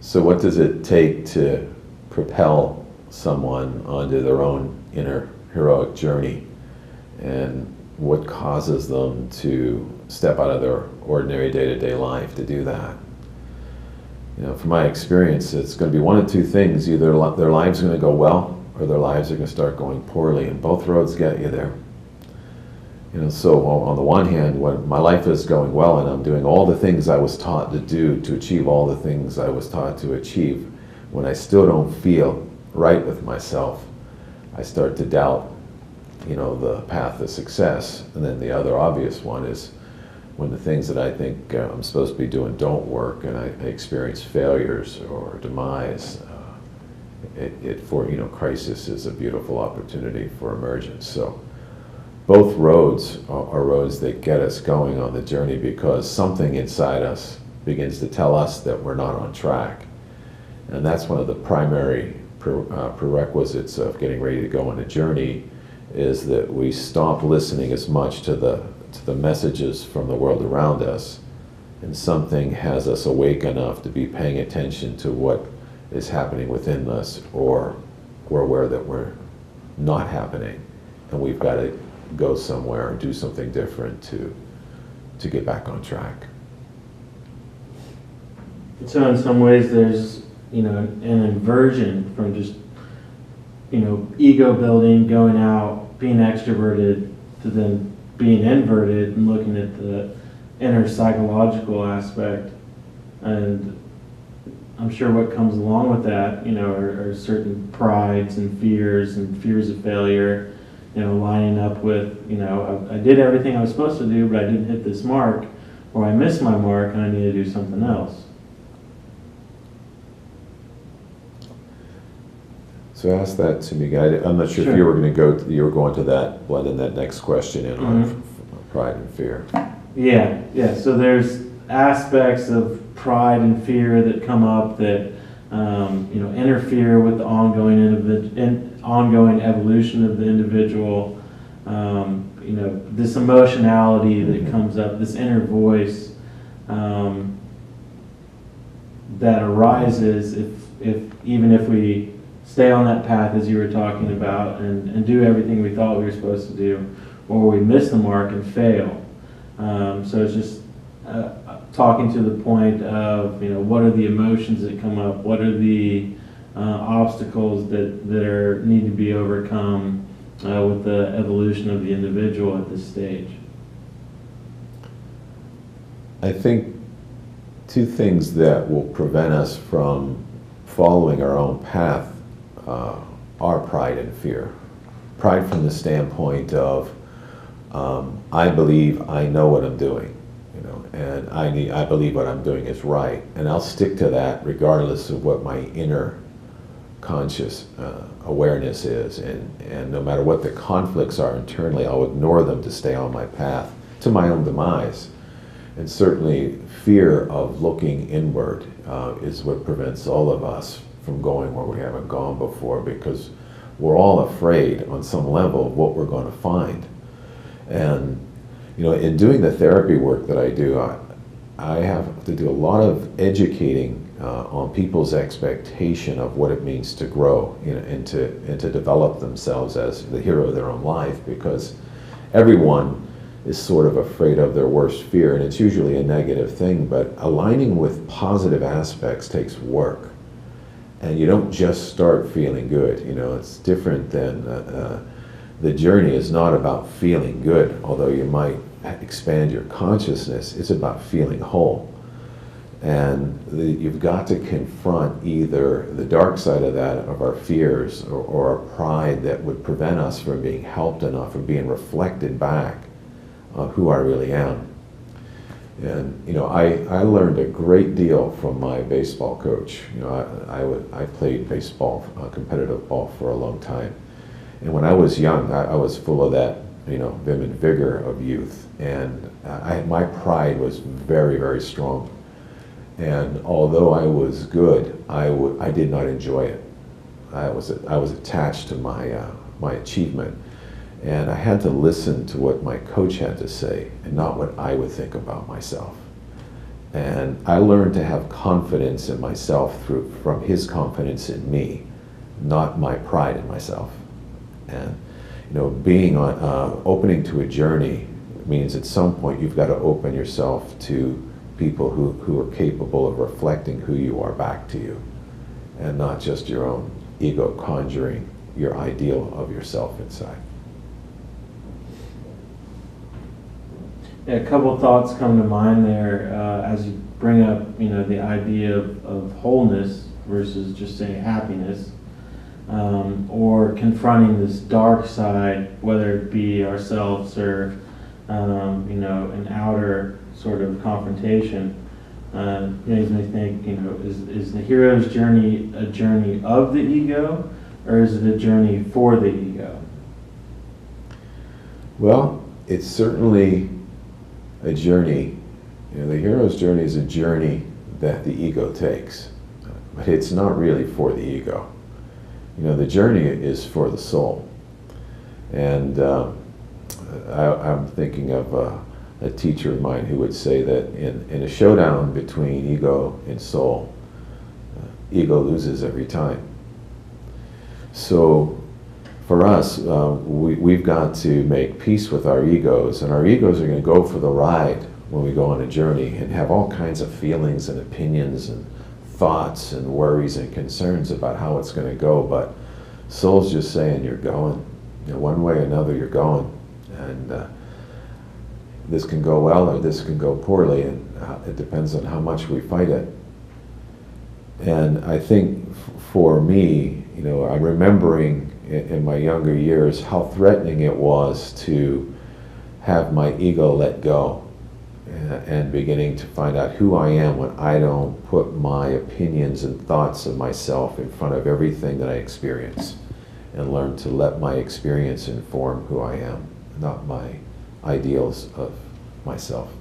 So what does it take to propel someone onto their own inner heroic journey? And what causes them to step out of their ordinary day-to-day life to do that? You know, from my experience, it's going to be one of two things. Either their lives are going to go well, or their lives are going to start going poorly, and both roads get you there. You know, so on the one hand, when my life is going well and I'm doing all the things I was taught to do to achieve all the things I was taught to achieve, when I still don't feel right with myself, I start to doubt, you know, the path to success. And then the other obvious one is when the things that I think I'm supposed to be doing don't work, and I experience failures or demise. Crisis is a beautiful opportunity for emergence. So both roads are roads that get us going on the journey, because something inside us begins to tell us that we're not on track. And that's one of the primary prerequisites of getting ready to go on a journey, is that we stop listening as much to the messages from the world around us, and something has us awake enough to be paying attention to what is happening within us, or we're aware that we're not happening, and we've got to go somewhere and do something different to get back on track. So in some ways there's, you know, an inversion from just, you know, ego building, going out, being extroverted, to then being inverted and looking at the inner psychological aspect. And I'm sure what comes along with that, you know, are certain prides and fears of failure, you know, lining up with, you know, I did everything I was supposed to do, but I didn't hit this mark, or I missed my mark and I need to do something else. So ask that to me again. I'm not sure if you were going to you were going to that, blend in that next question in on pride and fear. Yeah. So there's aspects of pride and fear that come up that you know, interfere with the ongoing evolution of the individual. You know, this emotionality that comes up, this inner voice that arises even if we stay on that path, as you were talking about, and do everything we thought we were supposed to do, or we miss the mark and fail. So it's just talking to the point of, you know, what are the emotions that come up? What are the obstacles that need to be overcome with the evolution of the individual at this stage? I think two things that will prevent us from following our own path are pride and fear. Pride from the standpoint of I believe I know what I'm doing, you know, and I believe what I'm doing is right, and I'll stick to that regardless of what my inner conscious awareness is, and no matter what the conflicts are internally, I'll ignore them to stay on my path to my own demise. And certainly fear of looking inward is what prevents all of us from going where we haven't gone before, because we're all afraid on some level of what we're going to find. And you know, in doing the therapy work that I do, I have to do a lot of educating on people's expectation of what it means to grow, you know, and to develop themselves as the hero of their own life, because everyone is sort of afraid of their worst fear, and it's usually a negative thing, but aligning with positive aspects takes work. And you don't just start feeling good, you know, it's different than, the journey is not about feeling good, although you might expand your consciousness, it's about feeling whole. And you've got to confront either the dark side of that, of our fears, or our pride that would prevent us from being helped enough, from being reflected back on who I really am. And you know, I learned a great deal from my baseball coach. You know, I played baseball, competitive ball, for a long time. And when I was young, I was full of that, you know, vim and vigor of youth. And my pride was very, very strong. And although I was good, I did not enjoy it. I was attached to my achievement. And I had to listen to what my coach had to say and not what I would think about myself. And I learned to have confidence in myself from his confidence in me, not my pride in myself. And being opening to a journey means at some point you've got to open yourself to people who are capable of reflecting who you are back to you, and not just your own ego conjuring your ideal of yourself inside. Yeah, a couple thoughts come to mind there as you bring up, the idea of wholeness versus just saying happiness, or confronting this dark side, whether it be ourselves or an outer sort of confrontation. Makes me think, is the hero's journey a journey of the ego, or is it a journey for the ego? Well, it's certainly a journey. The hero's journey is a journey that the ego takes, but it's not really for the ego. The journey is for the soul. And I'm thinking of a teacher of mine who would say that in a showdown between ego and soul, ego loses every time. So for us, we've got to make peace with our egos, and our egos are going to go for the ride when we go on a journey and have all kinds of feelings and opinions and thoughts and worries and concerns about how it's going to go, but soul's just saying you're going. One way or another you're going, and this can go well or this can go poorly, and it depends on how much we fight it. And I think for me, I'm remembering in my younger years how threatening it was to have my ego let go, and beginning to find out who I am when I don't put my opinions and thoughts of myself in front of everything that I experience, and learn to let my experience inform who I am, not my ideals of myself.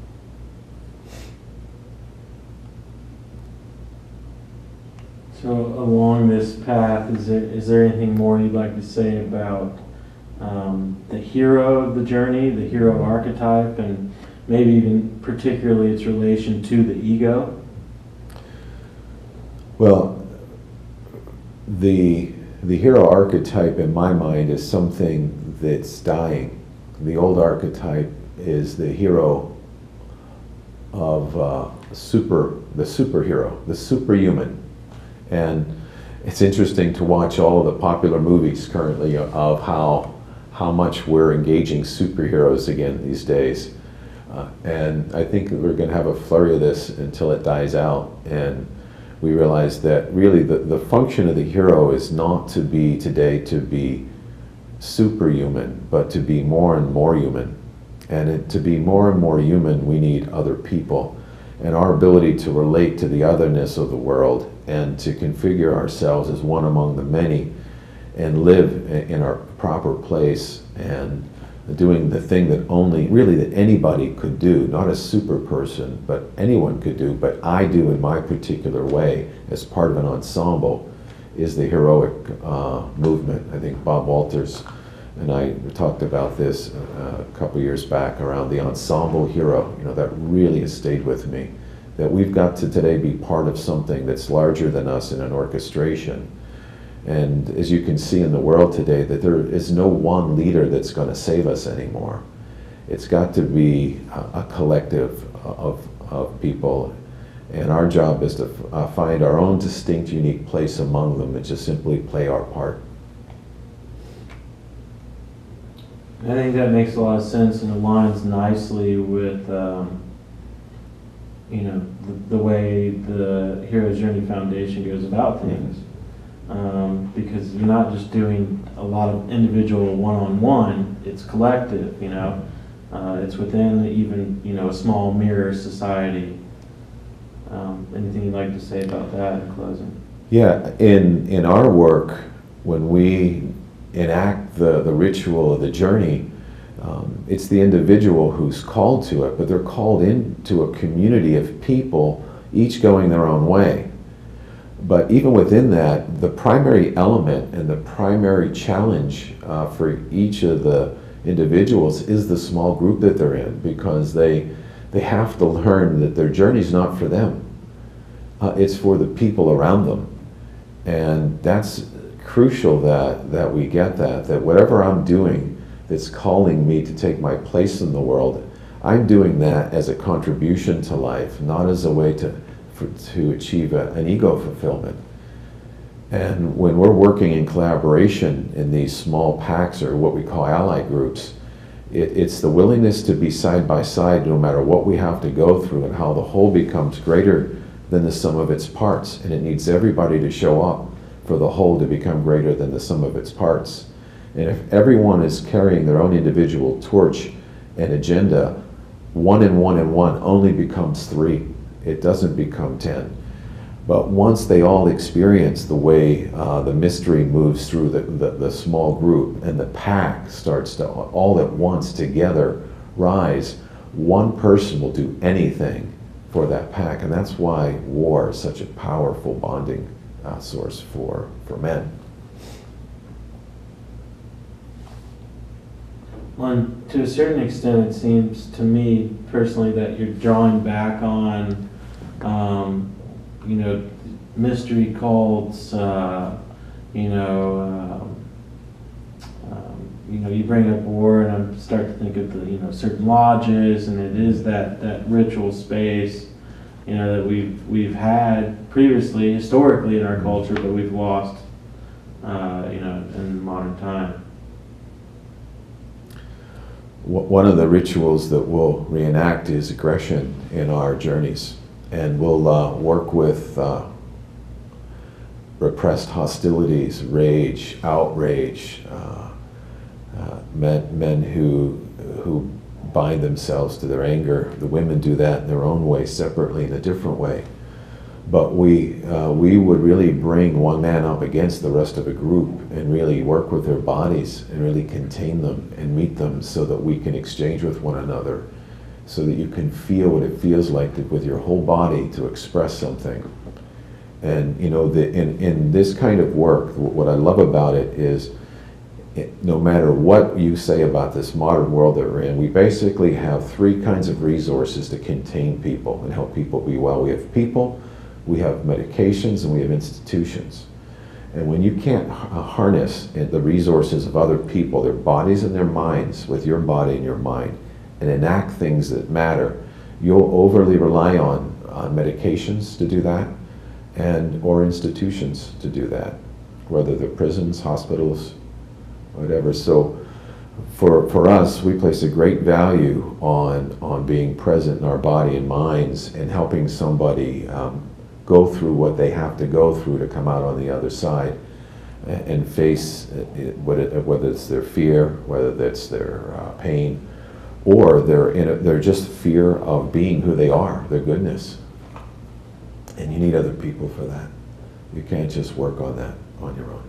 So along this path, is there anything more you'd like to say about the hero of the journey, the hero archetype, and maybe even particularly its relation to the ego? Well, the hero archetype in my mind is something that's dying. The old archetype is the hero of the superhero, the superhuman. And it's interesting to watch all of the popular movies currently of how much we're engaging superheroes again these days. And I think we're going to have a flurry of this until it dies out. And we realize that really the function of the hero is not to be today to be superhuman, but to be more and more human. And to be more and more human, we need other people. And our ability to relate to the otherness of the world and to configure ourselves as one among the many and live in our proper place and doing the thing that anybody could do, not a super person, but anyone could do, but I do in my particular way as part of an ensemble, is the heroic movement. I think Bob Walters and I talked about this a couple years back around the ensemble hero. That really has stayed with me, that we've got to today be part of something that's larger than us in an orchestration. And as you can see in the world today, that there is no one leader that's going to save us anymore. It's got to be a collective of people. And our job is to find our own distinct, unique place among them and just simply play our part. I think that makes a lot of sense and aligns nicely with the way the Hero's Journey Foundation goes about things. Because you're not just doing a lot of individual one-on-one, it's collective, it's within even, a small mirror society. Anything you'd like to say about that in closing? Yeah, in our work, when we enact the ritual of the journey, it's the individual who's called to it, but they're called into a community of people, each going their own way. But even within that, the primary element and the primary challenge for each of the individuals is the small group that they're in, because they they have to learn that their journey's not for them. It's for the people around them. And that's crucial that we get that whatever I'm doing that's calling me to take my place in the world, I'm doing that as a contribution to life, not as a way to achieve an ego fulfillment. And when we're working in collaboration in these small packs, or what we call ally groups, it's the willingness to be side by side no matter what we have to go through, and how the whole becomes greater than the sum of its parts. And it needs everybody to show up for the whole to become greater than the sum of its parts. And if everyone is carrying their own individual torch and agenda, 1 and 1 and 1 only becomes 3. It doesn't become 10. But once they all experience the way the mystery moves through the small group, and the pack starts to all at once together rise, one person will do anything for that pack. And that's why war is such a powerful bonding source for men. Well, to a certain extent, it seems to me personally that you're drawing back on, mystery cults. You bring up war, and I start to think of the certain lodges, and it is that ritual space, that we've had previously, historically in our culture, but we've lost, in modern time. One of the rituals that we'll reenact is aggression in our journeys, and we'll work with repressed hostilities, rage, outrage, men who bind themselves to their anger. The women do that in their own way, separately, in a different way. But we would really bring one man up against the rest of a group and really work with their bodies and really contain them and meet them, so that we can exchange with one another, so that you can feel what it feels like with your whole body to express something. And in this kind of work, what I love about it is, no matter what you say about this modern world that we're in, we basically have 3 kinds of resources to contain people and help people be well. We have people, we have medications, and we have institutions. And when you can't harness the resources of other people, their bodies and their minds, with your body and your mind, and enact things that matter, you'll overly rely on medications to do that, or institutions to do that, whether they're prisons, hospitals, whatever. So for us, we place a great value on being present in our body and minds, and helping somebody go through what they have to go through to come out on the other side and face whether it's their fear, whether it's their pain, or they're just fear of being who they are, their goodness. And you need other people for that. You can't just work on that on your own.